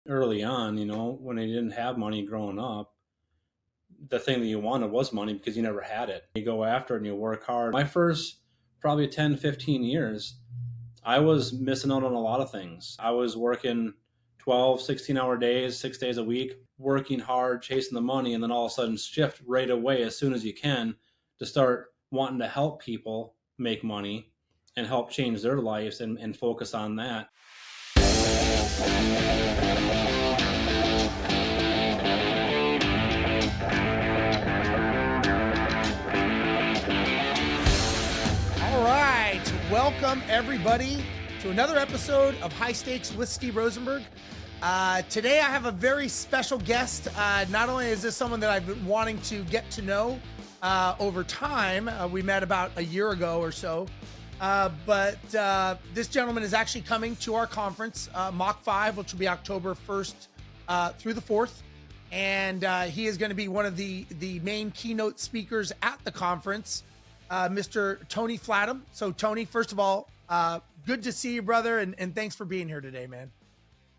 early on, when they didn't have money growing up, the thing that you wanted was money because you never had it. You go after it and you work hard. My first probably 10, 15 years, I was missing out on a lot of things. I was working 12, 16-hour days, 6 days a week, working hard, chasing the money, and then all of a sudden shift right away as soon as you can to start wanting to help people make money and help change their lives and focus on that. All right, welcome everybody to another episode of High Stakes with Steve Rozenberg. Today I have a very special guest. Not only is this someone that I've been wanting to get to know over time, we met about a year ago or so, but this gentleman is actually coming to our conference, Mach 5, which will be October 1st through the 4th. And he is going to be one of the main keynote speakers at the conference. Mr. Tony Flattum. So Tony, first of all, good to see you, brother. And thanks for being here today, man.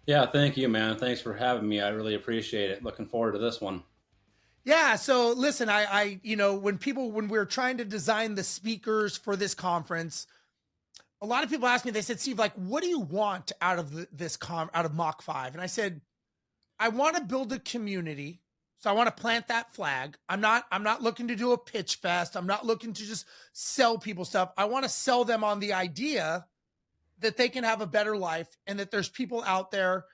Yeah, thank you, man. Thanks for having me. I really appreciate it. Looking forward to this one. Yeah. So listen, when we're trying to design the speakers for this conference, a lot of people ask me, they said, Steve, like, what do you want out of out of Mach 5? And I said, I want to build a community. So I want to plant that flag. I'm not looking to do a pitch fest. I'm not looking to just sell people stuff. I want to sell them on the idea that they can have a better life and that there's people out there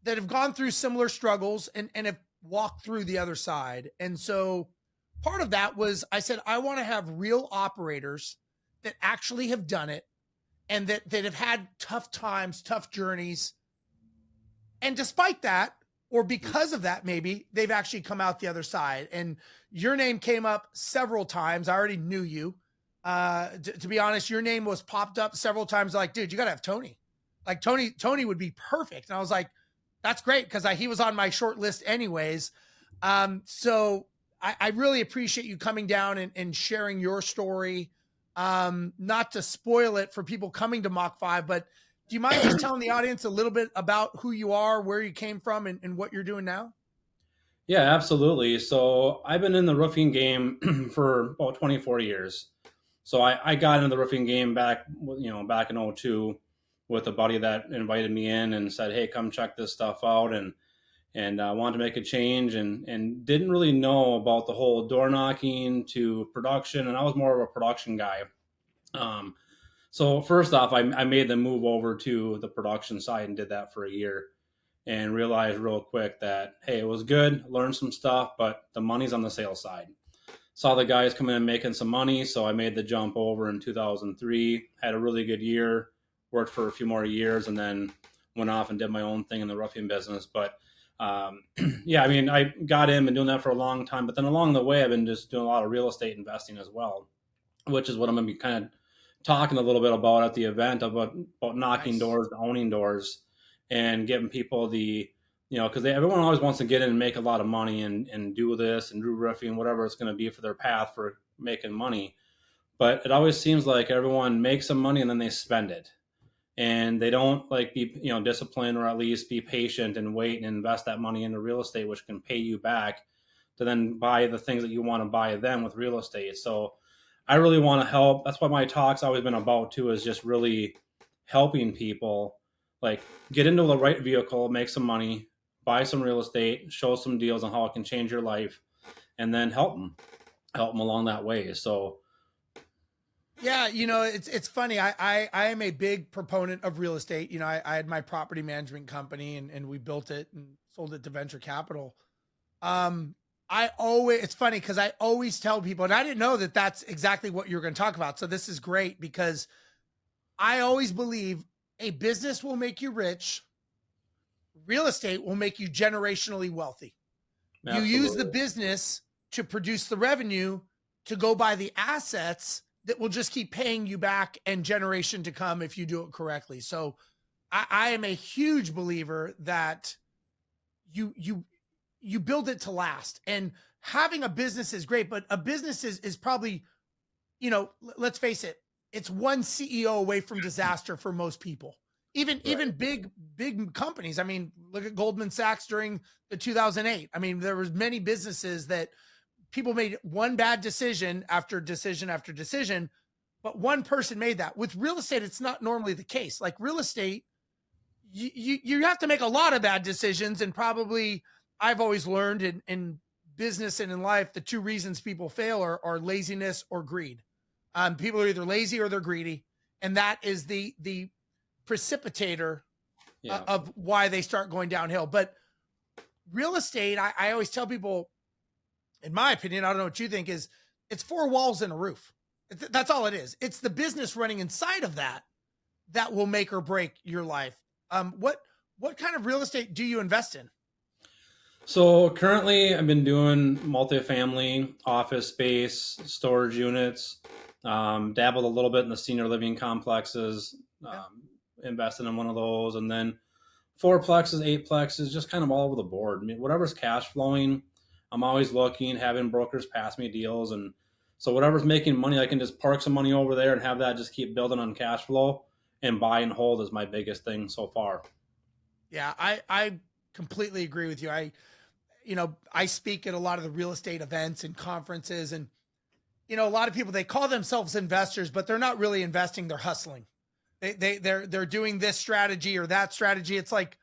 that have gone through similar struggles and have walked through the other side. And so part of that was, I said, I want to have real operators that actually have done it and that have had tough times, tough journeys. And despite that, or because of that, maybe they've actually come out the other side. And your name came up several times. I already knew you. To be honest, your name was popped up several times. Like, dude, you got to have Tony. Like Tony would be perfect. And I was like, that's great, because he was on my short list anyways. So I really appreciate you coming down and sharing your story. Not to spoil it for people coming to Mach 5, but do you mind just telling the audience a little bit about who you are, where you came from, and what you're doing now? Yeah, absolutely. So I've been in the roofing game for about 24 years. So I got into the roofing game back in '02 with a buddy that invited me in and said, "Hey, come check this stuff out," and wanted to make a change and didn't really know about the whole door knocking to production, and I was more of a production guy. Um, so first off, I made the move over to the production side and did that for a year and realized real quick that, hey, it was good, learned some stuff, but the money's on the sales side. Saw the guys come in making some money, so I made the jump over in 2003, had a really good year, worked for a few more years, and then went off and did my own thing in the roofing business. But yeah, I mean, I got in, been doing that for a long time, but then along the way, I've been just doing a lot of real estate investing as well, which is what I'm going to be kind of talking a little bit about at the event about knocking Nice. doors, owning doors, and giving people because everyone always wants to get in and make a lot of money and do this and do roofing, whatever it's going to be for their path for making money. But it always seems like everyone makes some money and then they spend it, and they don't like be disciplined, or at least be patient and wait and invest that money into real estate, which can pay you back to then buy the things that you want to buy then with real estate. So I really want to help. That's what my talk's always been about too, is just really helping people like get into the right vehicle, make some money, buy some real estate, show some deals on how it can change your life, and then help them along that way. So Yeah, it's funny. I am a big proponent of real estate. I had my property management company and we built it and sold it to venture capital. It's funny because I always tell people, and I didn't know that that's exactly what you're going to talk about. So this is great, because I always believe a business will make you rich. Real estate will make you generationally wealthy. You use the absolutely. business to produce the revenue to go buy the assets that will just keep paying you back and generation to come if you do it correctly. So I am a huge believer that you build it to last. And having a business is great, but a business is probably, let's face it, it's one CEO away from disaster for most people. even Right. big companies. I mean, look at Goldman Sachs during the 2008. I mean, there was many businesses that people made one bad decision after decision after decision, but one person made that. With real estate, it's not normally the case. Like real estate, you have to make a lot of bad decisions, and probably I've always learned in business and in life the two reasons people fail are laziness or greed. People are either lazy or they're greedy, and that is the precipitator Yeah. of why they start going downhill. But real estate, I always tell people, in my opinion, I don't know what you think, is it's four walls and a roof. That's all it is. It's the business running inside of that that will make or break your life. What kind of real estate do you invest in? So currently, I've been doing multifamily, office space, storage units. Dabbled a little bit in the senior living complexes. Yeah. Invested in one of those, and then fourplexes, eightplexes, just kind of all over the board. I mean, whatever's cash flowing, I'm always looking, having brokers pass me deals, and so whatever's making money, I can just park some money over there and have that just keep building on cash flow. And buy and hold is my biggest thing so far. Yeah, I completely agree with you. I speak at a lot of the real estate events and conferences, and a lot of people, they call themselves investors, but they're not really investing, they're hustling. They're doing this strategy or that strategy. It's like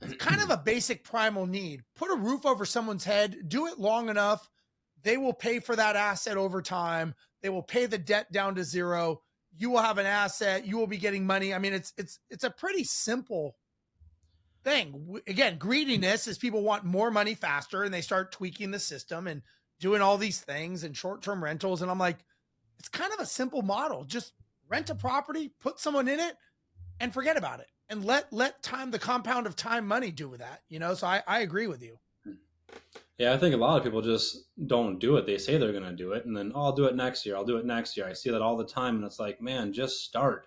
it's kind of a basic primal need. Put a roof over someone's head, do it long enough, they will pay for that asset over time. They will pay the debt down to zero. You will have an asset, you will be getting money. I mean, it's a pretty simple thing. Again, greediness is people want more money faster, and they start tweaking the system and doing all these things and short-term rentals. And I'm like, it's kind of a simple model. Just rent a property, put someone in it, and forget about it. And let time, the compound of time, money do with that. So I agree with you. Yeah, I think a lot of people just don't do it. They say they're going to do it, and then, oh, I'll do it next year. I'll do it next year. I see that all the time, and it's like, man, just start.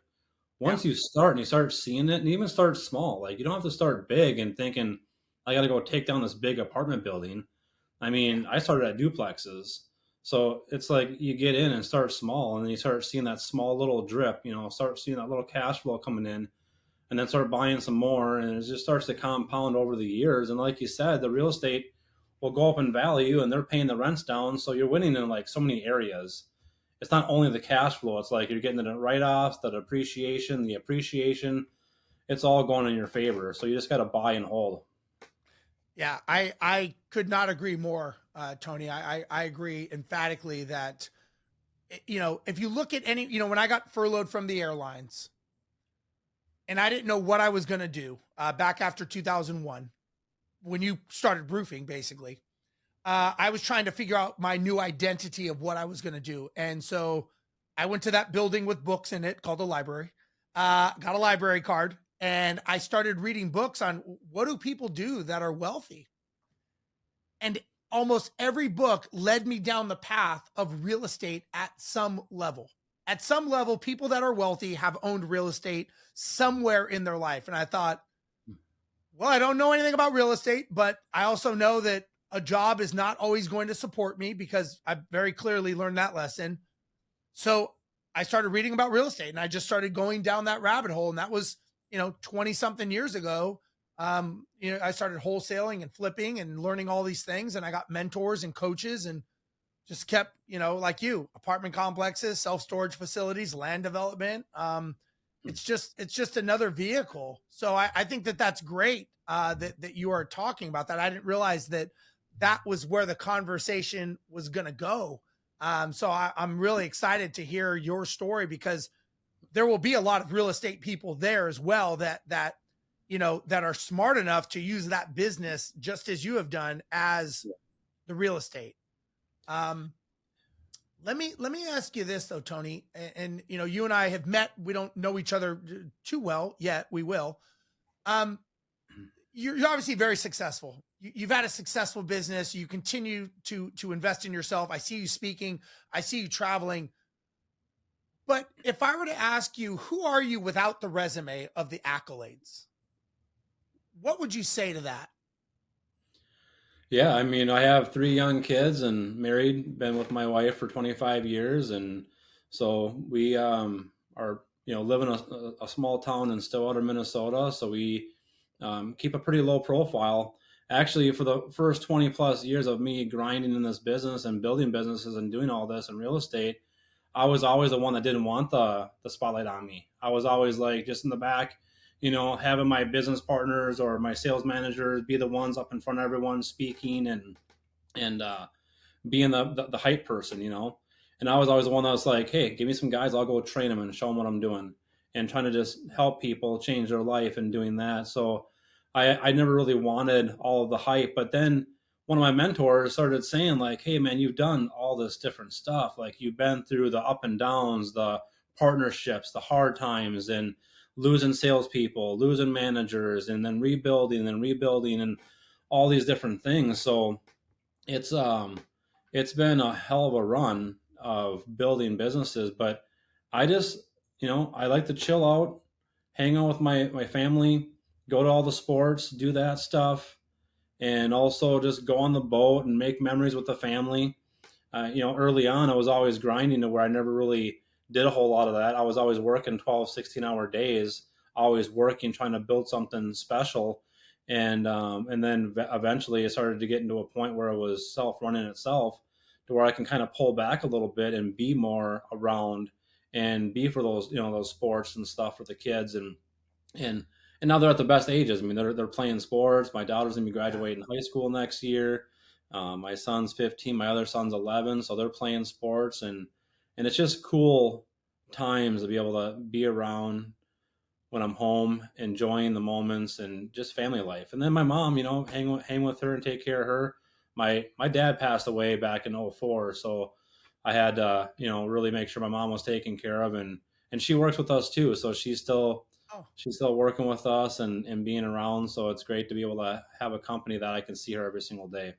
Yeah. Once you start and you start seeing it, and even start small, like you don't have to start big and thinking, I got to go take down this big apartment building. I Yeah. mean, I started at duplexes. So it's like you get in and start small, and then you start seeing that small little drip, start seeing that little cash flow coming in, and then start buying some more. And it just starts to compound over the years. And like you said, the real estate will go up in value and they're paying the rents down. So you're winning in like so many areas. It's not only the cash flow, it's like you're getting the write offs, the depreciation, the appreciation. It's all going in your favor. So you just got to buy and hold. Yeah, I could not agree more, Tony. I agree emphatically that if you look at any, when I got furloughed from the airlines, and I didn't know what I was going to do back after 2001, when you started roofing, basically, I was trying to figure out my new identity of what I was going to do, and so I went to that building with books in it called the library, got a library card, and I started reading books on what do people do that are wealthy. And almost every book led me down the path of real estate at some level. At some level, people that are wealthy have owned real estate somewhere in their life. And I thought, well, I don't know anything about real estate, but I also know that a job is not always going to support me, because I very clearly learned that lesson. So I started reading about real estate, and I just started going down that rabbit hole. And that was, 20 something years ago. I started wholesaling and flipping and learning all these things, and I got mentors and coaches, and just kept, like you, apartment complexes, self-storage facilities, land development. It's just another vehicle. So I think that that's great that you are talking about that. I didn't realize that was where the conversation was going to go. So I'm really excited to hear your story, because there will be a lot of real estate people there as well that that are smart enough to use that business just as you have done as the real estate. Um, let me ask you this though, Tony, and you and I have met. We don't know each other too well yet. We will. Um, you're obviously very successful. You've had a successful business. You continue to invest in yourself. I see you speaking. I see you traveling. But if I were to ask you, who are you without the resume of the accolades? What would you say to that? Yeah, I mean, I have three young kids and married, been with my wife for 25 years. And so we are live in a small town in Stillwater, Minnesota. So we keep a pretty low profile. Actually, for the first 20 plus years of me grinding in this business and building businesses and doing all this in real estate, I was always the one that didn't want the spotlight on me. I was always like just in the back, having my business partners or my sales managers be the ones up in front of everyone speaking and being the hype person. And I was always the one that was like, hey, give me some guys, I'll go train them and show them what I'm doing, and trying to just help people change their life and doing that. So I never really wanted all of the hype. But then one of my mentors started saying, like, hey, man, you've done all this different stuff. Like, you've been through the up and downs, the partnerships, the hard times, and losing salespeople, losing managers, and then rebuilding and all these different things. So it's been a hell of a run of building businesses, but I just, I like to chill out, hang out with my family, go to all the sports, do that stuff, and also just go on the boat and make memories with the family. Early on, I was always grinding to where I never really did a whole lot of that. I was always working 12, 16-hour days, always working, trying to build something special. And then eventually it started to get into a point where it was self-running itself, to where I can kind of pull back a little bit and be more around and be for those sports and stuff for the kids. And and now they're at the best ages. I mean, they're playing sports. My daughter's gonna be Yeah. graduating high school next year. My son's 15. My other son's 11. So they're playing sports, and it's just cool times to be able to be around when I'm home, enjoying the moments and just family life. And then my mom, hang with her and take care of her. My dad passed away back in '04, so I had to, really make sure my mom was taken care of, and she works with us too. So Oh, she's still working with us and being around. So it's great to be able to have a company that I can see her every single day.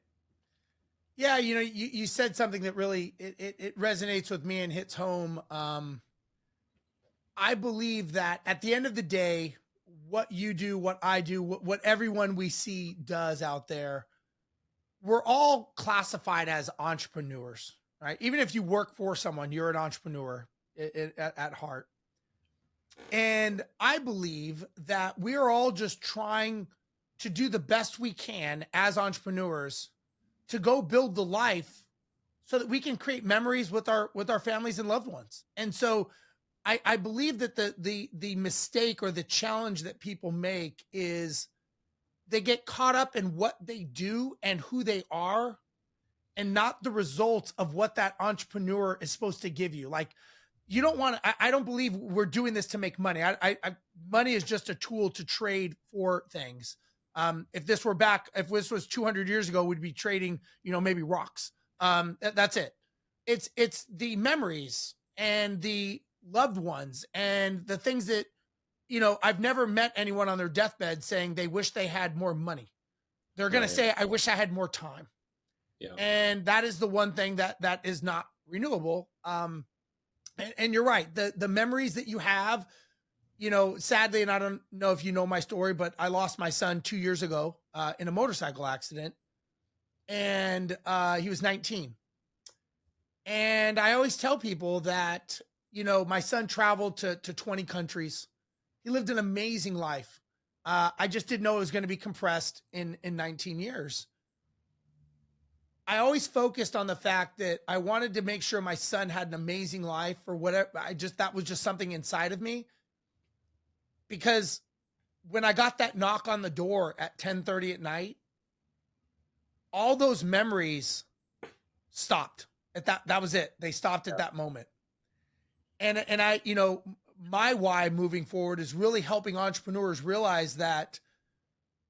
yeah. You said something that really it resonates with me and hits home. I believe that at the end of the day, what you do, what I do, what everyone we see does out there, we're all classified as entrepreneurs, right? Even if you work for someone, you're an entrepreneur at heart. And I believe that we are all just trying to do the best we can as entrepreneurs to go build the life so that we can create memories with our families and loved ones. And so I believe that the mistake or the challenge that people make is they get caught up in what they do and who they are, and not the results of what that entrepreneur is supposed to give you. Like, you don't want to, I don't believe we're doing this to make money. Money is just a tool to trade for things. If this were back, if this was 200 years ago, we'd be trading, maybe rocks. That's it. It's the memories and the loved ones and the things that, I've never met anyone on their deathbed saying they wish they had more money. They're going to Right. say, I wish I had more time. Yeah. And that is the one thing that is not renewable. And you're right. The memories that you have, sadly, and I don't know if you know my story, but I lost my son 2 years ago in a motorcycle accident, and he was 19. And I always tell people that, my son traveled to 20 countries. He lived an amazing life. I just didn't know it was going to be compressed in 19 years. I always focused on the fact that I wanted to make sure my son had an amazing life, or whatever. That was just something inside of me, because when I got that knock on the door at 10:30 at night, all those memories stopped at that was it. They stopped at that moment. And I, my why moving forward is really helping entrepreneurs realize that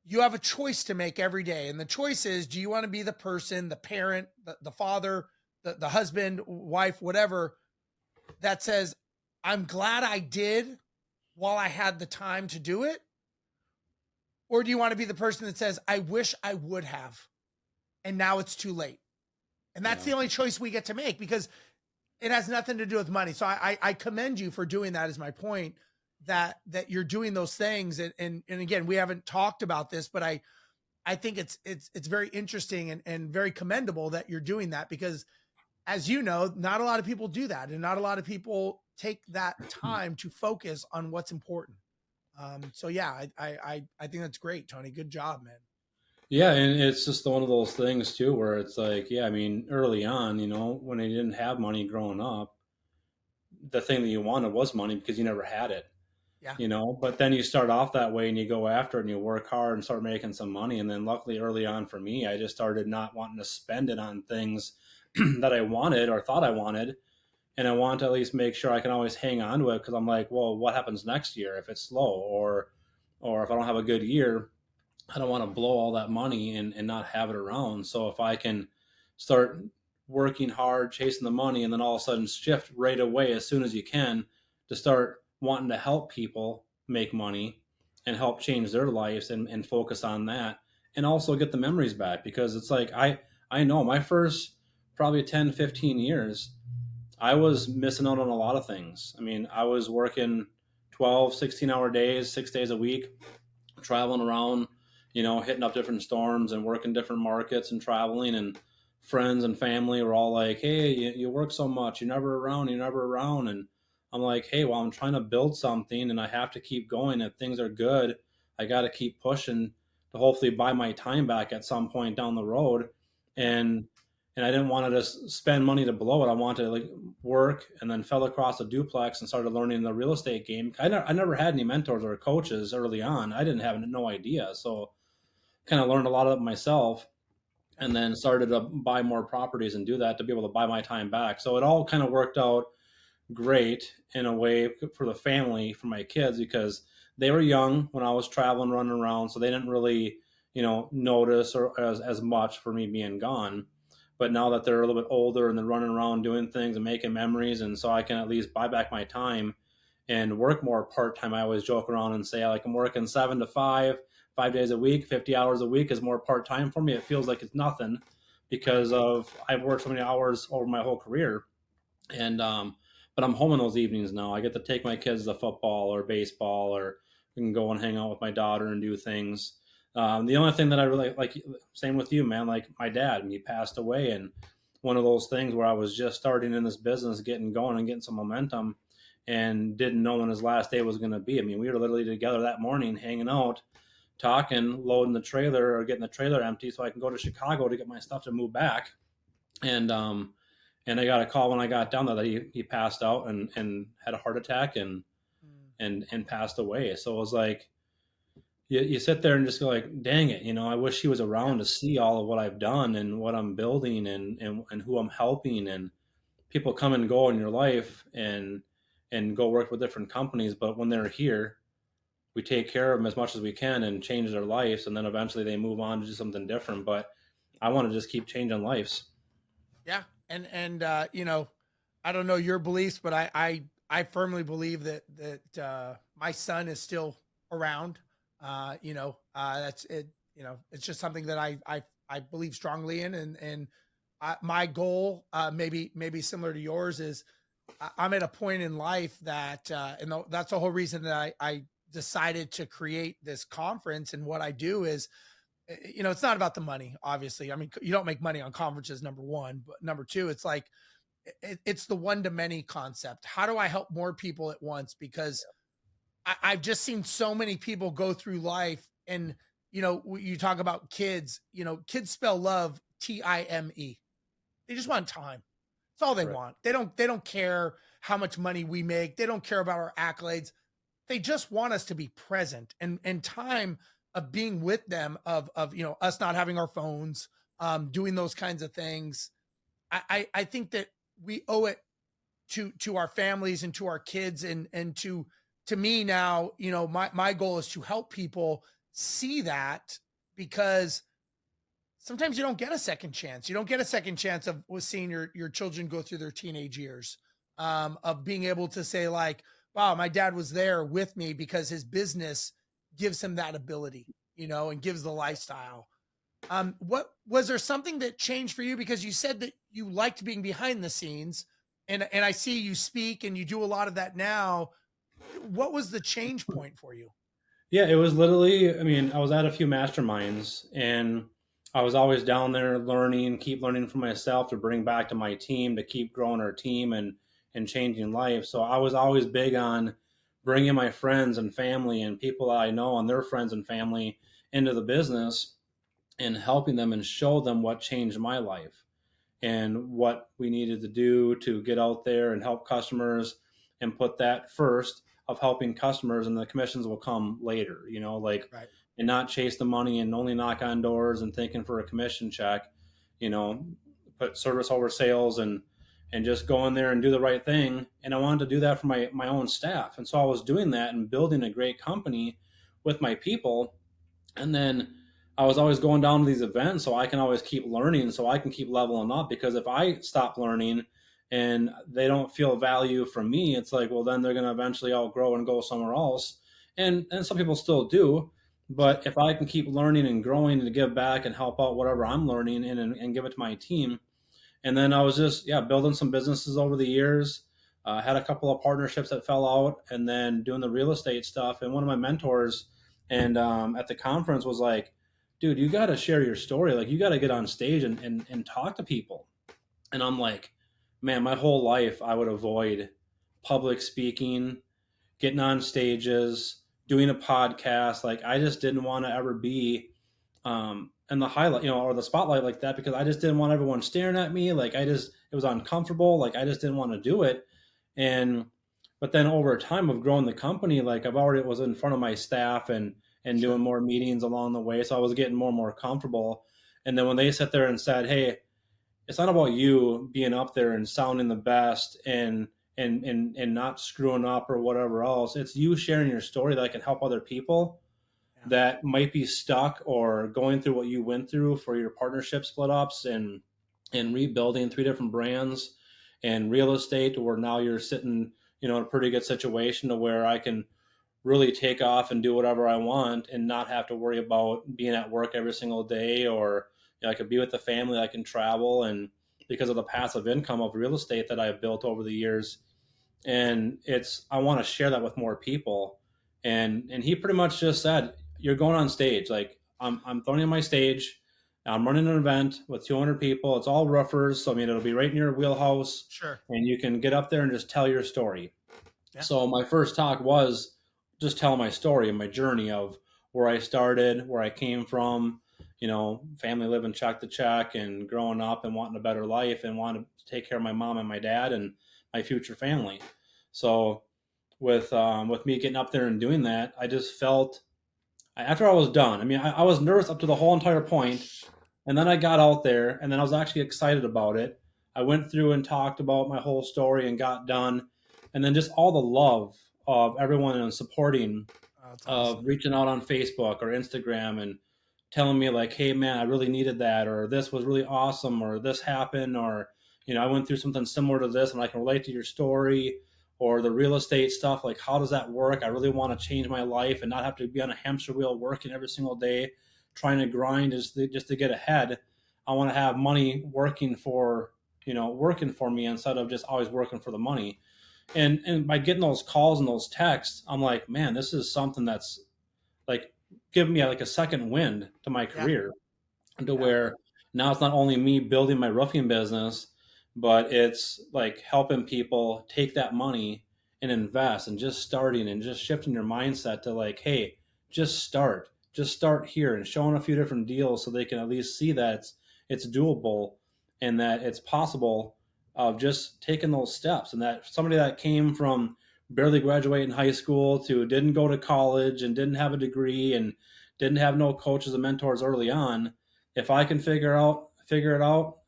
you have a choice to make every day. And the choice is, do you want to be the person, the parent, the father, the husband, wife, whatever, that says, I'm glad I did while I had the time to do it? Or do you want to be the person that says, I wish I would have, and now it's too late? And that's Yeah. the only choice we get to make, because it has nothing to do with money. So I commend you for doing that, is my point, that you're doing those things. And again, we haven't talked about this, but I think it's very interesting and very commendable that you're doing that, because, as you know, not a lot of people do that. And not a lot of people take that time to focus on what's important. So yeah, I think that's great, Tony. Good job, man. Yeah, and it's just one of those things too, where it's like, yeah, I mean, early on, when I didn't have money growing up, the thing that you wanted was money because you never had it. Yeah. But then you start off that way and you go after it and you work hard and start making some money. And then luckily early on for me, I just started not wanting to spend it on things that I wanted or thought I wanted. And I want to at least make sure I can always hang on to it because I'm like, well, what happens next year if it's slow or if I don't have a good year, I don't want to blow all that money and not have it around. So if I can start working hard, chasing the money, and then all of a sudden shift right away as soon as you can to start wanting to help people make money and help change their lives and focus on that and also get the memories back because it's like I know my first probably 10, 15 years I was missing out on a lot of things. I mean, I was working 12, 16-hour days, 6 days a week, traveling around, hitting up different storms and working different markets and traveling. And friends and family were all like, hey, you work so much. You're never around. You're never around. And I'm like, hey, well, I'm trying to build something and I have to keep going. If things are good, I got to keep pushing to hopefully buy my time back at some point down the road. Yeah. And I didn't want to just spend money to blow it. I wanted to like work and then fell across a duplex and started learning the real estate game. I never had any mentors or coaches early on. I didn't have no idea. So kind of learned a lot of it myself Yeah. and then started to buy more properties and do that to be able to buy my time back. So it all kind of worked out great in a way for the family, for my kids, because they were young when I was traveling, running around. So they didn't really, notice or as much for me being gone. But now that they're a little bit older and they're running around doing things and making memories, and so I can at least buy back my time and work more part time. I always joke around and say like I'm working 7 to 5, 5 days a week, 50 hours a week is more part time for me. It feels like it's nothing Right. because of I've worked so many hours over my whole career, and but I'm home in those evenings now. I get to take my kids to football or baseball, or we can go and hang out with my daughter and do things. The only thing that I really like, same with you, man. Like my dad, he passed away, and one of those things where I was just starting in this business, getting going and getting some momentum, and didn't know when his last day was going to be. I mean, we were literally together that morning, hanging out, talking, loading the trailer or getting the trailer empty so I can go to Chicago to get my stuff to move back. And I got a call when I got down there that he passed out and had a heart attack Mm. and passed away. So it was like you sit there and just go like, dang it, I wish he was Yeah. around to see all of what I've done and what I'm building and who I'm helping. And people come and go in your life and go work with different companies, but when they're here, we take care of them as much as we can and change their lives, and then eventually they move on to do something different. But I want to just keep changing lives. Yeah. And I don't know your beliefs, but I firmly believe that my son is still around. That's it. It's just something that I believe strongly in, and my goal, maybe similar to yours, is I'm at a point in life that, that's the whole reason that I decided to create this conference. And what I do is, it's not about the money, obviously. I mean, you don't make money on conferences, number one, but number two, it's like, it's the one to many concept. How do I help more people at once? Because I've just seen so many people go through life, and, you talk about kids, kids spell love Time. They just want time. That's all they Right. want. They don't care how much money we make. They don't care about our accolades. They just want us to be present, and time of being with them, of us not having our phones, doing those kinds of things. I think that we owe it to our families and to our kids, and to me now, my goal is to help people see that, because sometimes you don't get a second chance. You don't get a second chance of with seeing your children go through their teenage years, of being able to say like, wow, my dad was there with me, because his business gives him that ability, and gives the lifestyle. What was there something that changed for you? Because you said that you liked being behind the scenes, and I see you speak and you do a lot of that now. What was the change point for you? Yeah, it was literally, I mean, I was at a few masterminds and I was always down there learning, keep learning from myself to bring back to my team to keep growing our team and changing lives. So I was always big on bringing my friends and family and people that I know and their friends and family into the business and helping them and show them what changed my life and what we needed to do to get out there and help customers and put that first of helping customers, and the commissions will come later, like, Right. and not chase the money and only knock on doors and thinking for a commission check, you know, put service over sales and just go in there and do the right thing. And I wanted to do that for my own staff. And so I was doing that and building a great company with my people. And then I was always going down to these events so I can always keep learning, so I can keep leveling up. Because if I stop learning and they don't feel value from me, it's like, well, then they're going to eventually outgrow and go somewhere else. And some people still do. Sure. But if I can keep learning and growing and to give back and help out whatever I'm learning and give it to my team. And then I was just, yeah, building some businesses over the years. Had a couple of partnerships that fell out, and then doing the real estate stuff. And one of my mentors and at the conference was like, dude, you got to share your story. Like, you got to get on stage and talk to people. And I'm like, man, my whole life I would avoid public speaking, getting on stages, doing a podcast. Like, I just didn't want to ever be in the highlight, or the spotlight like that, because I just didn't want everyone staring at me. Like, it was uncomfortable. Like, I just didn't want to do it. And but then over time of growing the company, like, I've already was in front of my staff and doing Sure. more meetings along the way, so I was getting more and more comfortable. And then when they sat there and said, hey, it's not about you being up there and sounding the best and not screwing up or whatever else, it's you sharing your story that can help other people Yeah. that might be stuck or going through what you went through for your partnership split ups and rebuilding 3 different brands and real estate, where now you're sitting, in a pretty good situation to where I can really take off and do whatever I want and not have to worry about being at work every single day, or I could be with the family, I can travel. And because of the passive income of real estate that I've built over the years, and I want to share that with more people. And he pretty much just said, you're going on stage. Like, I'm throwing in my stage. I'm running an event with 200 people. It's all roofers, so I mean, it'll be right in your wheelhouse, Sure. and you can get up there and just tell your story. Yeah. So my first talk was just tell my story and my journey of where I started, where I came from, family living check to check and growing up and wanting a better life and wanting to take care of my mom and my dad and my future family. So with me getting up there and doing that, I just felt after I was done. I mean, I was nervous up to the whole entire point, and then I got out there, and then I was actually excited about it. I went through and talked about my whole story and got done, and then just all the love of everyone and supporting, Oh, that's of awesome. reaching out on Facebook or Instagram and telling me like, hey man, I really needed that, or this was really awesome, or this happened, or I went through something similar to this and I can relate to your story, or the real estate stuff, like, how does that work? I really want to change my life and not have to be on a hamster wheel working every single day trying to grind just to get ahead. I want to have money working for me instead of just always working for the money. And by getting those calls and those texts, I'm like, man, this is something that's like giving me like a second wind to my Yeah. career, to Yeah. where now it's not only me building my roofing business, but it's like helping people take that money and invest and just starting and just shifting your mindset to like, hey, just start here and showing a few different deals so they can at least see that it's doable and that it's possible of just taking those steps. And that somebody that came from barely graduating high school to didn't go to college and didn't have a degree and didn't have no coaches and mentors early on, if I can figure it out,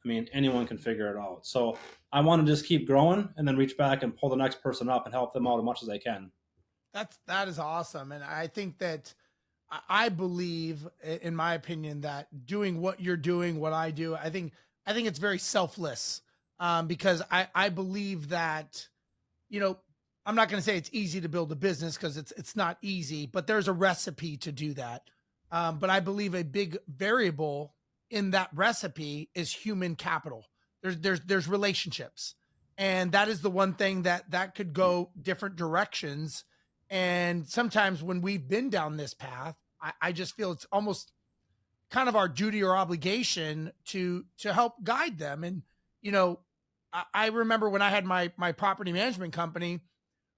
I mean, anyone can figure it out. So I want to just keep growing and then reach back and pull the next person up and help them out as much as I can. That is awesome. And I think that I believe, in my opinion, that doing what you're doing, what I do, I think it's very selfless. Because I believe that, you know, I'm not going to say it's easy to build a business, because it's not easy, but there's a recipe to do that. But I believe a big variable in that recipe is human capital. There's relationships, and that is the one thing that could go different directions. And sometimes when we've been down this path, I just feel it's almost kind of our duty or obligation to help guide them. And you know, I remember when I had my property management company,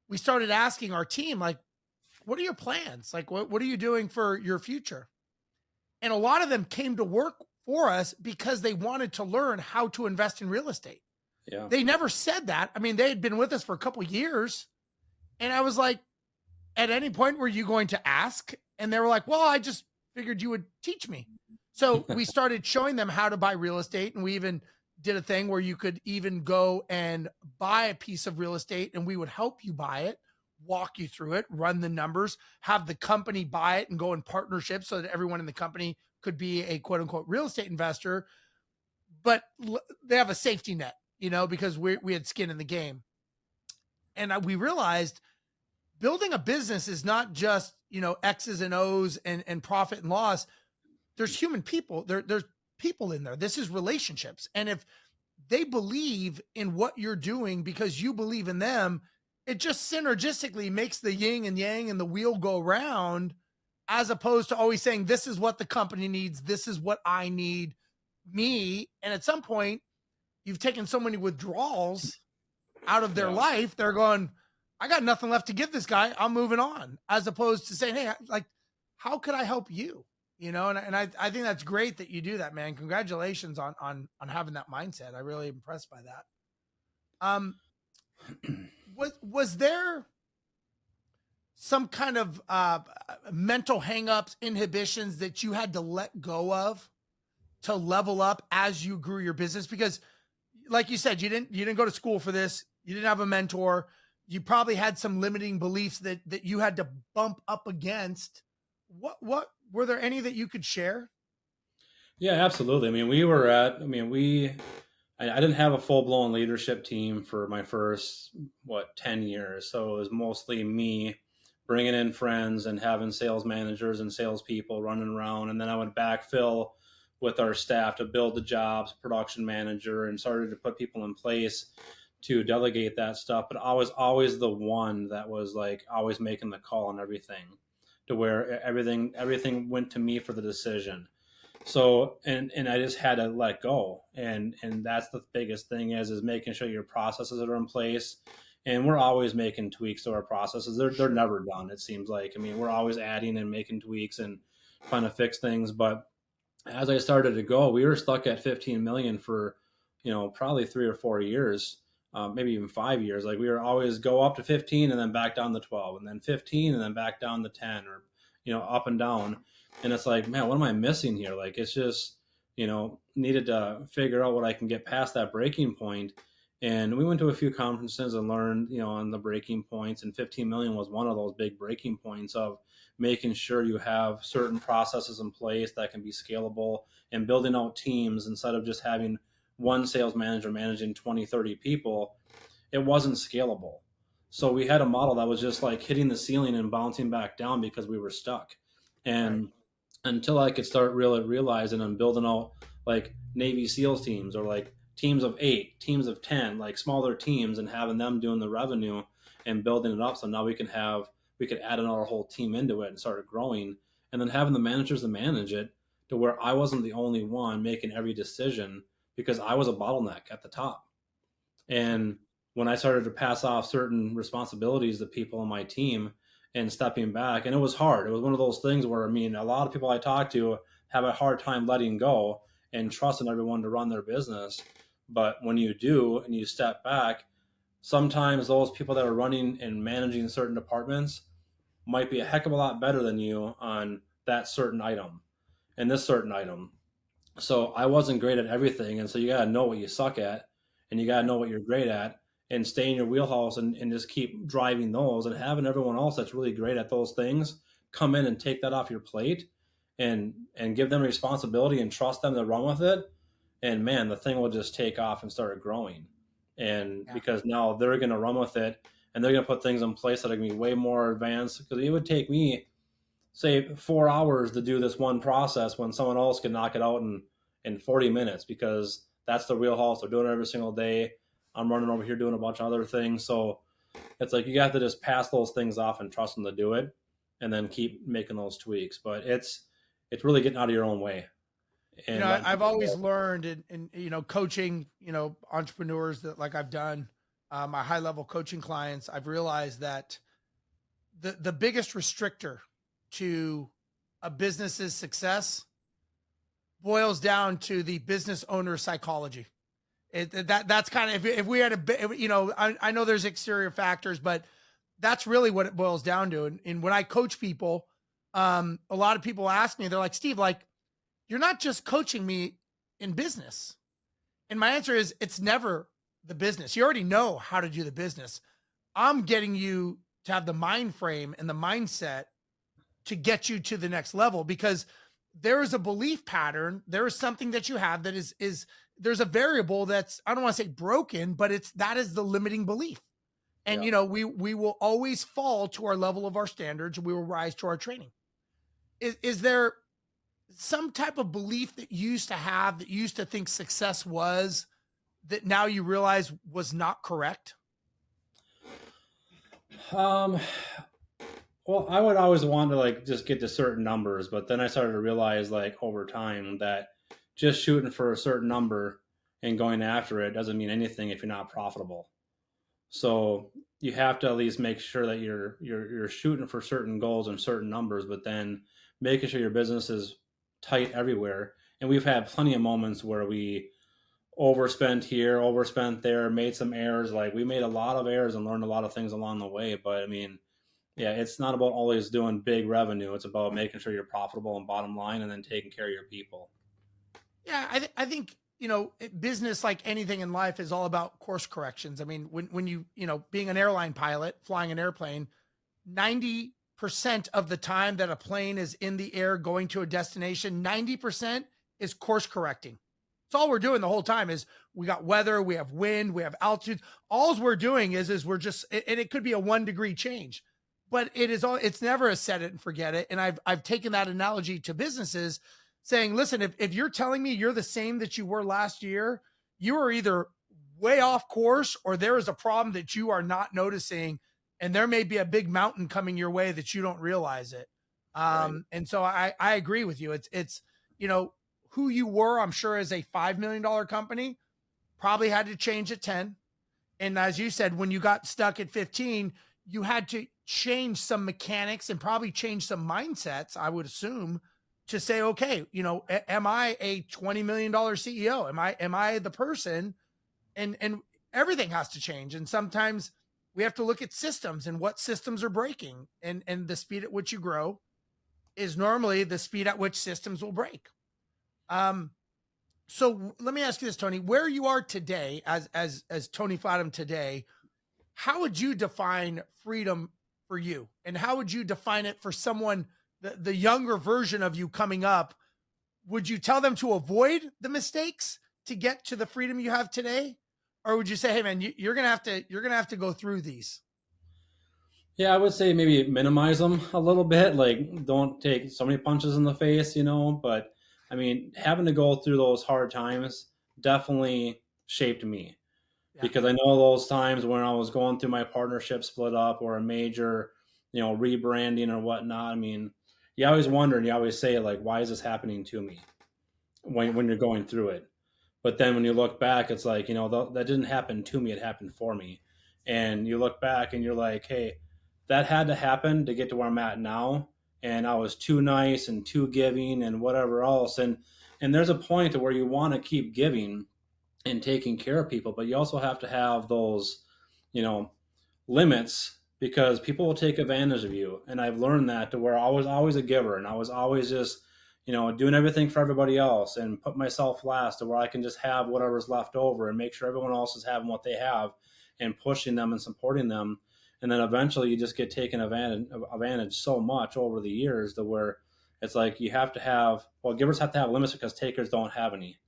we started asking our team, like, what are your plans? Like, what are you doing for your future? And a lot of them came to work for us because they wanted to learn how to invest in real estate. Yeah. They never said that. I mean, they had been with us for a couple of years. And I was like, at any point were you going to ask? And they were like, well, I just figured you would teach me. So we started showing them how to buy real estate. And we even did a thing where you could even go and buy a piece of real estate and we would help you buy it, walk you through it, run the numbers, have the company buy it and go in partnership so that everyone in the company could be a quote unquote real estate investor. But they have a safety net, because we had skin in the game. And we realized building a business is not just, X's and O's and profit and loss. There's human people. There's people in there. This is relationships. And if they believe in what you're doing because you believe in them, it just synergistically makes the yin and yang and the wheel go round, as opposed to always saying, this is what the company needs. This is what I need, me. And at some point, you've taken so many withdrawals out of their life. They're going, I got nothing left to give this guy. I'm moving on, as opposed to saying, hey, like, how could I help you? And I think that's great that you do that, man. Congratulations on having that mindset. I really impressed by that. Was there some kind of mental hangups, inhibitions that you had to let go of to level up as you grew your business? Because like you said, you didn't go to school for this. You didn't have a mentor. You probably had some limiting beliefs that you had to bump up against. What were there any that you could share? Yeah, absolutely. I mean, I didn't have a full blown leadership team for my first, 10 years. So it was mostly me bringing in friends and having sales managers and salespeople running around. And then I would backfill with our staff to build the jobs, production manager, and started to put people in place to delegate that stuff. But I was always the one that was like always making the call on everything, to where everything went to me for the decision. So and I just had to let go, and that's the biggest thing is making sure your processes are in place. And we're always making tweaks to our processes. They're never done, it seems like. I mean, we're always adding and making tweaks and trying to fix things. But as I started to go, we were stuck at 15 million for, probably 3 or 4 years, maybe even 5 years. Like we were always go up to 15 and then back down to 12, and then 15 and then back down to 10, or, up and down. And it's like, man, what am I missing here? Like, it's just, needed to figure out what I can get past that breaking point. And we went to a few conferences and learned, on the breaking points, and 15 million was one of those big breaking points of making sure you have certain processes in place that can be scalable, and building out teams instead of just having one sales manager managing 20, 30 people. It wasn't scalable. So we had a model that was just like hitting the ceiling and bouncing back down because we were stuck. And Right. until I could start really realizing and building out like Navy SEALs teams, or like teams of 8, teams of 10, like smaller teams, and having them doing the revenue and building it up. So now we could add another whole team into it and started growing, and then having the managers to manage it, to where I wasn't the only one making every decision, because I was a bottleneck at the top. And when I started to pass off certain responsibilities to people on my team and stepping back, and it was hard. It was one of those things where, I mean, a lot of people I talk to have a hard time letting go and trusting everyone to run their business. But when you do and you step back, sometimes those people that are running and managing certain departments might be a heck of a lot better than you on that certain item and this certain item. So I wasn't great at everything. And so you got to know what you suck at, and you got to know what you're great at, and stay in your wheelhouse, and just keep driving those, and having everyone else that's really great at those things come in and take that off your plate, and give them responsibility and trust them to run with it. And man, the thing will just take off and start growing. And Yeah. because now they're going to run with it, and they're going to put things in place that are going to be way more advanced, because it would take me say 4 hours to do this one process when someone else can knock it out in 40 minutes, because that's the wheelhouse. They're doing it every single day. I'm running over here doing a bunch of other things. So it's like you have to just pass those things off and trust them to do it, and then keep making those tweaks. But it's really getting out of your own way. and letting I've people always go. learned in coaching, entrepreneurs that like I've done, my high level coaching clients, I've realized that the biggest restrictor to a business's success boils down to the business owner psychology. That's kind of if we had I know there's exterior factors, but that's really what it boils down to. And when I coach people, a lot of people ask me, they're like, Steve, like, you're not just coaching me in business. And my answer is, it's never the business. You already know how to do the business. I'm getting you to have the mind frame and the mindset to get you to the next level, because there is a belief pattern. There is something that you have that is there's a variable that's, I don't want to say broken, but that is the limiting belief. And Yeah. we will always fall to our level of our standards. We will rise to our training. Is there some type of belief that you used to have, that you used to think success was, that now you realize was not correct? Um, well, I would always want to like just get to certain numbers, but then I started to realize like over time that just shooting for a certain number and going after it doesn't mean anything if you're not profitable. So you have to at least make sure that you're shooting for certain goals and certain numbers, but then making sure your business is tight everywhere. And we've had plenty of moments where we overspent here, overspent there, made some errors. Like we made a lot of errors and learned a lot of things along the way. But I mean, yeah, it's not about always doing big revenue. It's about making sure you're profitable and bottom line, and then taking care of your people. Yeah, I think business, like anything in life, is all about course corrections. I mean, when being an airline pilot, flying an airplane, 90% of the time that a plane is in the air going to a destination, 90% is course correcting. It's all we're doing the whole time. Is we got weather, we have wind, we have altitude. All we're doing is we're just, and it could be a 1 degree change, but it's never a set it and forget it. And I've taken that analogy to businesses, saying, listen, if you're telling me you're the same that you were last year, you are either way off course, or there is a problem that you are not noticing, and there may be a big mountain coming your way that you don't realize it. Right. And so I agree with you. It's who you were, I'm sure, as a $5 million company, probably had to change at 10. And as you said, when you got stuck at 15, you had to change some mechanics and probably change some mindsets, I would assume, to say, okay, am I a $20 million CEO? Am I the person? And everything has to change. And sometimes we have to look at systems and what systems are breaking. And the speed at which you grow is normally the speed at which systems will break. Um, so let me ask you this, Tony, where you are today as Tony Flattum today, how would you define freedom for you? And how would you define it for someone, the younger version of you coming up? Would you tell them to avoid the mistakes to get to the freedom you have today? Or would you say, hey man, you're gonna have to go through these? Yeah, I would say maybe minimize them a little bit. Like, don't take so many punches in the face, But I mean, having to go through those hard times definitely shaped me, Yeah. because I know those times when I was going through my partnership split up or a major, rebranding or whatnot. I mean, you always wonder and you always say, like, why is this happening to me when you're going through it? But then when you look back, it's like, that didn't happen to me, it happened for me. And you look back and you're like, hey, that had to happen to get to where I'm at now. And I was too nice and too giving and whatever else. And there's a point to where you want to keep giving and taking care of people, but you also have to have those, you know, limits, because people will take advantage of you. And I've learned that, to where I was always a giver and I was always just, doing everything for everybody else and put myself last, to where I can just have whatever's left over and make sure everyone else is having what they have, and pushing them and supporting them. And then eventually you just get taken advantage so much over the years, to where it's like you have to have, well, givers have to have limits because takers don't have any.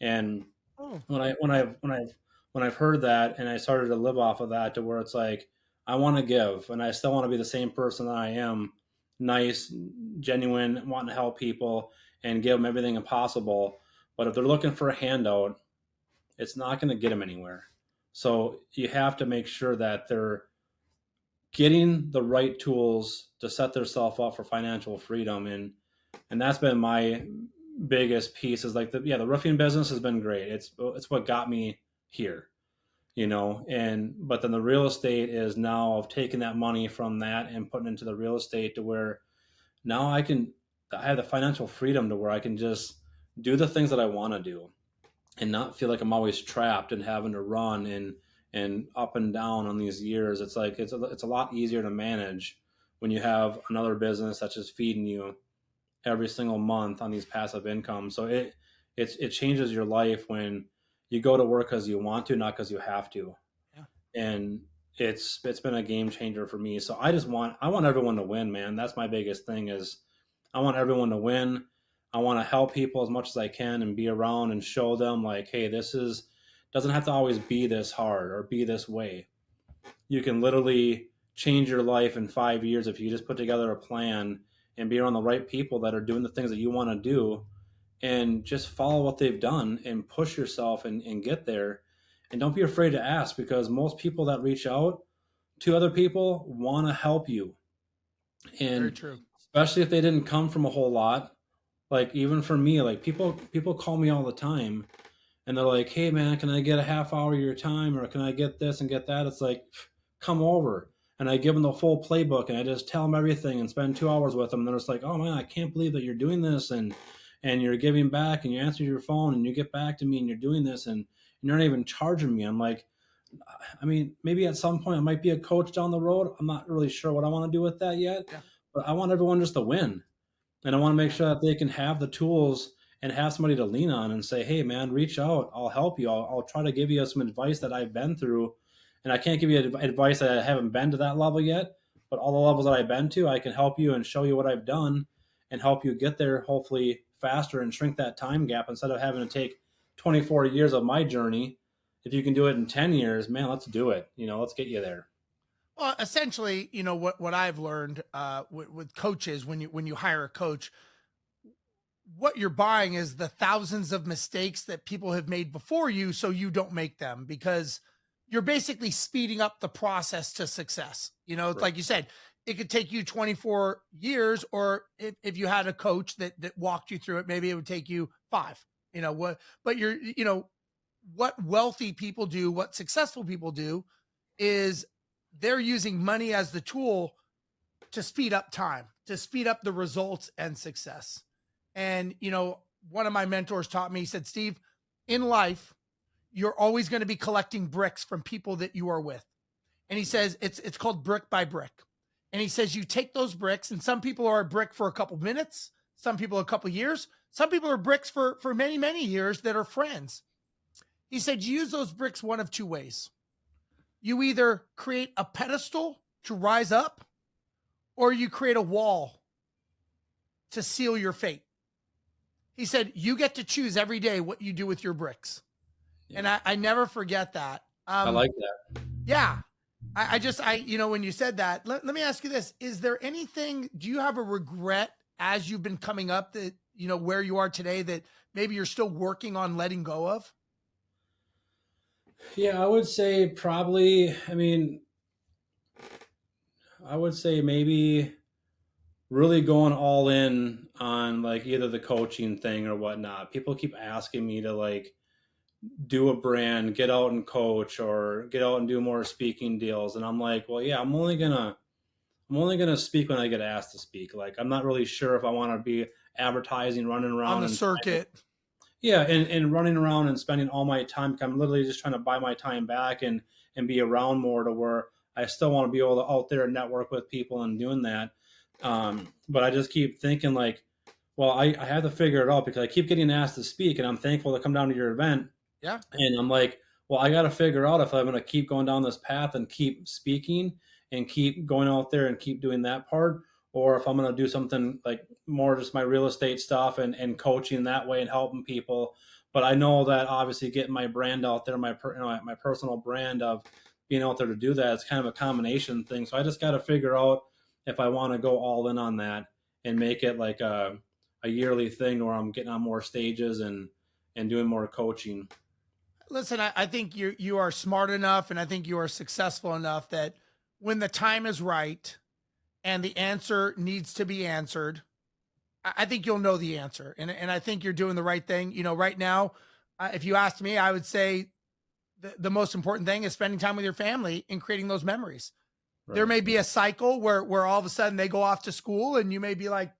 And Oh, when I when okay. I've when I've when I've heard that, and I started to live off of that, to where it's like I want to give, and I still want to be the same person that I am, nice, genuine, wanting to help people and give them everything possible. But if they're looking for a handout, it's not going to get them anywhere. So you have to make sure that they're getting the right tools to set themselves up for financial freedom. And that's been biggest piece is like the roofing business has been great. It's what got me here, and but then the real estate is now I've taken that money from that and putting into the real estate to where now I have the financial freedom to where I can just do the things that I want to do and not feel like I'm always trapped and having to run and up and down on these years. It's like it's a lot easier to manage when you have another business that's just feeding you every single month on these passive incomes. So it changes your life when you go to work because you want to, not because you have to. Yeah. And it's been a game changer for me. So I want everyone to win, man. That's my biggest thing is I want everyone to win. I want to help people as much as I can and be around and show them like, hey, this is doesn't have to always be this hard or be this way. You can literally change your life in 5 years if you just put together a plan and be around the right people that are doing the things that you want to do and just follow what they've done and push yourself and get there. And don't be afraid to ask because most people that reach out to other people want to help you. Very And true. especially if they didn't come from a whole lot. Like even for me, like people call me all the time and they're like, "Hey man, can I get a half hour of your time or can I get this and get that?" It's like, "Come over." And I give them the full playbook and I just tell them everything and spend 2 hours with them. And they're just like, "Oh man, I can't believe that you're doing this and you're giving back and you answer your phone and you get back to me and you're doing this and you're not even charging me." I'm like, I mean, maybe at some point I might be a coach down the road. I'm not really sure what I want to do with that yet, Yeah. but I want everyone just to win. And I want to make Yeah. sure that they can have the tools and have somebody to lean on and say, hey, man, reach out. I'll help you. I'll try to give you some advice that I've been through. And I can't give you advice that I haven't been to that level yet, but all the levels that I've been to, I can help you and show you what I've done and help you get there hopefully faster and shrink that time gap instead of having to take 24 years of my journey. If you can do it in 10 years, man, let's do it. Let's get you there. Well, essentially, what I've learned with coaches when you hire a coach, what you're buying is the thousands of mistakes that people have made before you, so you don't make them because you're basically speeding up the process to success. It's Right. like you said, it could take you 24 years, or if you had a coach that walked you through it, maybe it would take you 5. But what wealthy people do, what successful people do, is they're using money as the tool to speed up time, to speed up the results and success. And, one of my mentors taught me, he said, Steve, in life, you're always going to be collecting bricks from people that you are with. And he says, it's called brick by brick. And he says, you take those bricks, and some people are a brick for a couple minutes, some people a couple years, some people are bricks for many, many years that are friends. He said, you use those bricks one of two ways. You either create a pedestal to rise up, or you create a wall to seal your fate. He said, you get to choose every day what you do with your bricks. Yeah. And I never forget that. I like that. Yeah. When you said that, let me ask you this. Is there anything, do you have a regret as you've been coming up that, where you are today that maybe you're still working on letting go of? Yeah, I would say probably, I would say maybe really going all in on like either the coaching thing or whatnot. People keep asking me to like do a brand, get out and coach or get out and do more speaking deals. And I'm like, well, yeah, I'm only gonna speak when I get asked to speak. Like I'm not really sure if I want to be advertising, running On around the and circuit? yeah, and running around and spending all my time. I'm literally just trying to buy my time back and be around more to where I still want to be able to out there and network with people and doing that. But I just keep thinking like, well, I have to figure it out because I keep getting asked to speak, and I'm thankful to come down to your event. Yeah. And I'm like, well, I got to figure out if I'm going to keep going down this path and keep speaking and keep going out there and keep doing that part, or if I'm going to do something like more just my real estate stuff and coaching that way and helping people. But I know that obviously getting my brand out there, my personal brand of being out there to do that, it's kind of a combination thing. So I just got to figure out if I want to go all in on that and make it like a yearly thing where I'm getting on more stages and doing more coaching. Listen, I think you are smart enough, and I think you are successful enough that when the time is right and the answer needs to be answered, I think you'll know the answer, and I think you're doing the right thing. You know, right now, if you asked me, I would say the most important thing is spending time with your family and creating those memories. There Right. may be a cycle where all of a sudden they go off to school, and you may be like,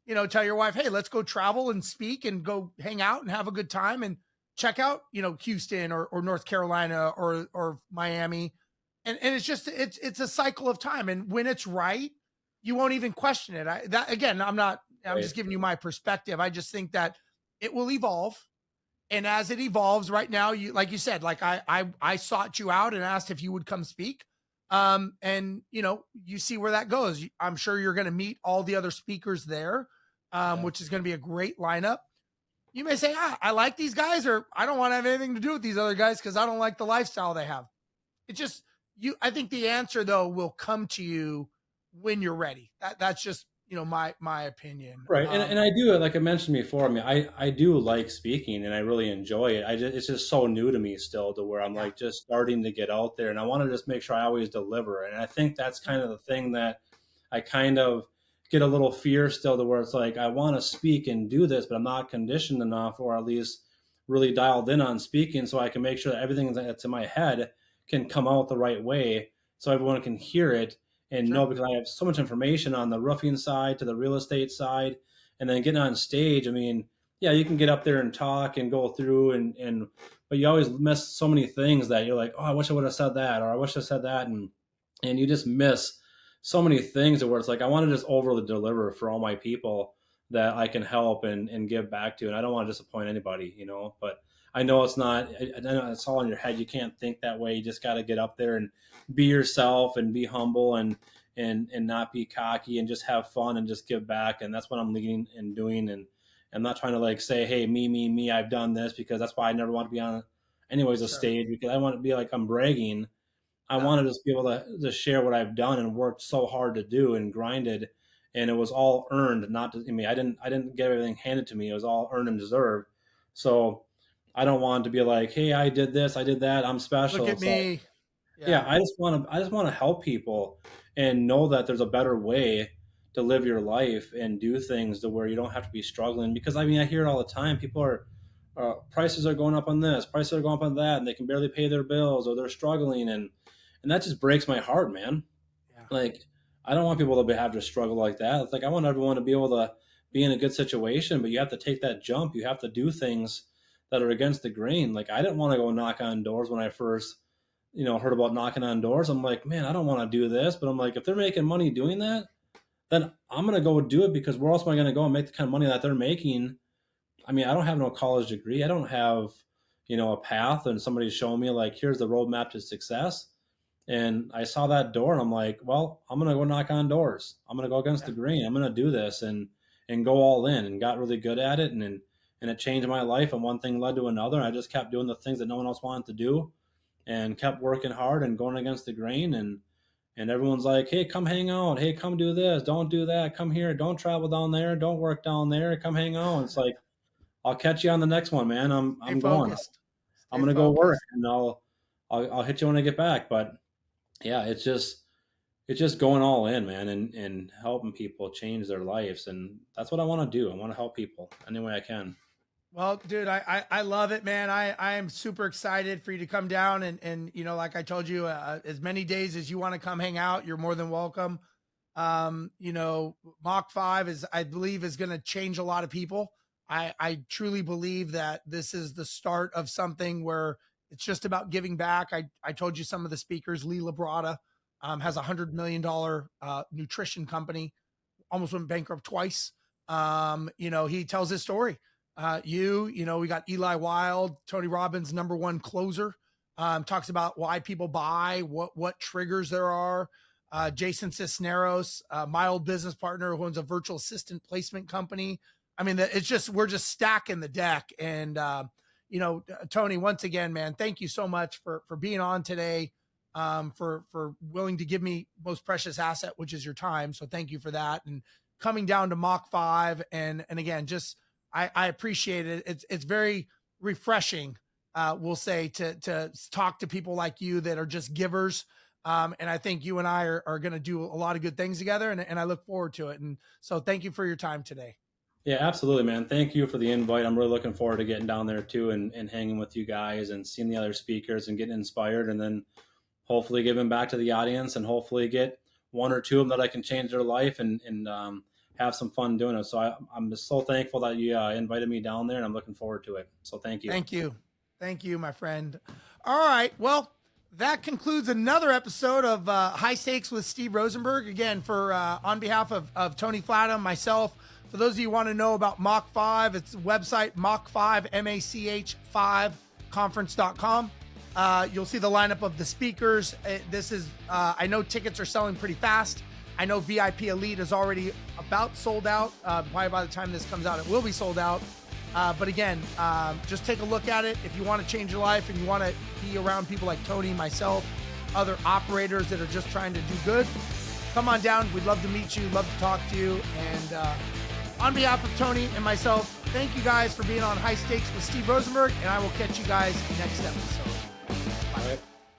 you know, tell your wife, hey, let's go travel and speak and go hang out and have a good time and check out, you know, Houston or North Carolina or Miami. And it's just it's a cycle of time. And when it's right, you won't even question it. That again, I'm Right. just giving you my perspective. I just think that it will evolve. And as it evolves right now, you like you said, like I sought you out and asked if you would come speak. And you know, you see where that goes. I'm sure you're going to meet all the other speakers there, Yeah. which is going to be a great lineup. You may say, I like these guys, or I don't want to have anything to do with these other guys because I don't like the lifestyle they have. It just I think the answer though will come to you when you're ready. That's just, you know, my opinion. Right. And I do, like I mentioned before, I mean, I do like speaking and I really enjoy it. It's just so new to me still to where I'm Yeah. like just starting to get out there and I want to just make sure I always deliver. And I think that's Yep. kind of the thing that I kind of get a little fear still to where it's like I want to speak and do this, but I'm not conditioned enough or at least really dialed in on speaking so I can make sure that everything that's in my head can come out the right way so everyone can hear it and Sure. know because I have so much information on the roofing side to the real estate side, and then getting on stage. I mean, yeah, you can get up there and talk and go through, and but you always miss so many things that you're like, oh, I wish I would have said that, or I wish I said that, and you just miss so many things where it's like I want to just overly deliver for all my people that I can help and give back to, and I don't want to disappoint anybody, you know, but. I know it's not. I know it's all in your head. You can't think that way. You just got to get up there and be yourself and be humble and not be cocky and just have fun and just give back. And that's what I'm leading and doing. And I'm not trying to like say, hey, me, I've done this because that's why I never want to be on anyways a Sure. stage because I want to be like I'm bragging. I No. want to just be able to share what I've done and worked so hard to do and grinded. And it was all earned, not to, I mean, I didn't get everything handed to me. It was all earned and deserved. So I don't want to be like, hey, I did this, I did that, I'm Look special. at It's like, me. yeah, Yeah. I just want to help people and know that there's a better way to live your life and do things to where you don't have to be struggling. Because I mean, I hear it all the time. People are prices are going up on this, prices are going up on that, and they can barely pay their bills or they're struggling, and that just breaks my heart, man. Yeah. Like, I don't want people to have to struggle like that. It's like I want everyone to be able to be in a good situation, but you have to take that jump. You have to do things that are against the grain. Like I didn't want to go knock on doors when I first heard about knocking on doors. I'm like, man, I don't want to do this. But I'm like, if they're making money doing that, then I'm going to go do it because where else am I going to go and make the kind of money that they're making? I mean, I don't have no college degree. I don't have, a path and somebody's showing me like, here's the roadmap to success. And I saw that door and I'm like, well, I'm going to go knock on doors. I'm going to go against Yeah. the grain. I'm going to do this and go all in and got really good at it. And it changed my life. And one thing led to another. I just kept doing the things that no one else wanted to do and kept working hard and going against the grain and everyone's like, hey, come hang out, hey, come do this, don't do that, come here, don't travel down there, don't work down there, come hang out. It's like I'll catch you on the next one, man. i'm Stay i'm going, focused. I'm Stay gonna go work focused. and I'll hit you when I get back. But yeah, it's just going all in, man, and helping people change their lives, and that's what I want to do. I want to help people any way I can. Well, dude, I love it, man. I am super excited for you to come down and you know, like I told you, as many days as you want to come hang out, you're more than welcome. You know, Mach 5 is, I believe, is going to change a lot of people. I truly believe that this is the start of something where it's just about giving back. I told you some of the speakers. Lee Labrada has $100 million nutrition company, almost went bankrupt twice. You know, he tells his story. You know, we got Eli Wild, Tony Robbins' number one closer. Talks about why people buy, what triggers there are. Jason Cisneros, my old business partner who owns a virtual assistant placement company. I mean, it's just we're just stacking the deck. And you know, Tony, once again, man, thank you so much for being on today. For willing to give me most precious asset, which is your time. So thank you for that. And coming down to Mach 5, and again, just I appreciate it. It's very refreshing, we'll say, to talk to people like you that are just givers. And I think you and I are going to do a lot of good things together, and I look forward to it. And so, thank you for your time today. Yeah, absolutely, man. Thank you for the invite. I'm really looking forward to getting down there too, and hanging with you guys and seeing the other speakers and getting inspired, and then hopefully giving back to the audience and hopefully get one or two of them that I can change their life and have some fun doing it. So I'm just so thankful that you invited me down there, and I'm looking forward to it. So thank you. Thank you. Thank you, my friend. All right. Well, that concludes another episode of High Stakes with Steve Rozenberg. Again, for on behalf of Tony Flattum, myself, for those of you who want to know about Mach 5, it's website Mach5, MACH5 conference.com. You'll see the lineup of the speakers. This is, I know tickets are selling pretty fast. I know VIP Elite is already about sold out. Probably by the time this comes out, it will be sold out. But again, just take a look at it. If you want to change your life and you want to be around people like Tony, myself, other operators that are just trying to do good, come on down. We'd love to meet you, love to talk to you. And on behalf of Tony and myself, thank you guys for being on High Stakes with Steve Rozenberg, and I will catch you guys next episode.